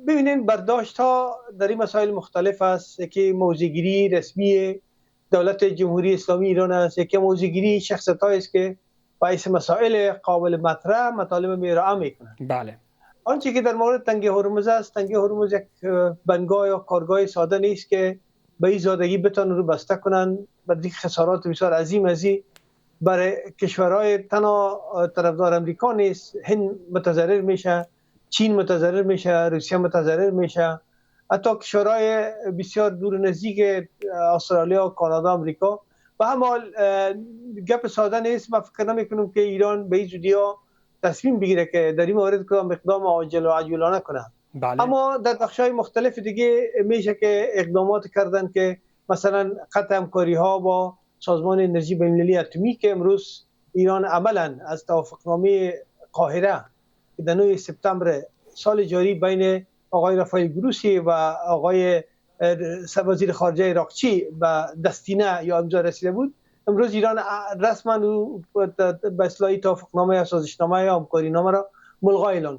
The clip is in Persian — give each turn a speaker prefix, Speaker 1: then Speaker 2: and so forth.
Speaker 1: ببینید برداشت ها در این مسائل مختلف است که موضع‌گیری رسمی دولت جمهوری اسلامی ایران است، که موضع‌گیری شخصیت‌هایی است که باعث مسائل قابل مطرح مطالب میرا میکنند.
Speaker 2: بله.
Speaker 1: آنچه که در مورد تنگه هرمز است، تنگه هرمز یک بنگاه یا کارگاه ساده نیست که به این سادگی بتوانند رو بسته کنند. بعد خسارات بسیار عظیم ازی برای کشورهای تنها طرفدار امریکا نیست، هند متضرر میشه، چین متضرر میشه، روسیه متضرر میشه، حتی کشورهای بسیار دور نزدیک استرالیا، کانادا، امریکا. به هر حال گپ ساده نیست. من فکر نمی‌کنم که ایران به این زودی‌ها تصمیم بگیره که در این مورد کدام اقدام عاجل و عجولانه کنه.
Speaker 2: بله.
Speaker 1: اما در بخش‌های مختلف دیگه میشه که اقدامات کردن که مثلا قطع همکاری‌ها با سازمان انرژی بین‌المللی اتمی که امروز ایران عملاً از توافقنامه قاهره که در 9 سپتامبر سال جاری بین آقای رفایل گروسی و آقای وزیر خارجه عراقچی به دستینه یا امضا رسیده بود، امروز ایران رسما به اصلاح توافقنامه یا سازشنامه یا همکاری‌نامه را ملغا اعلان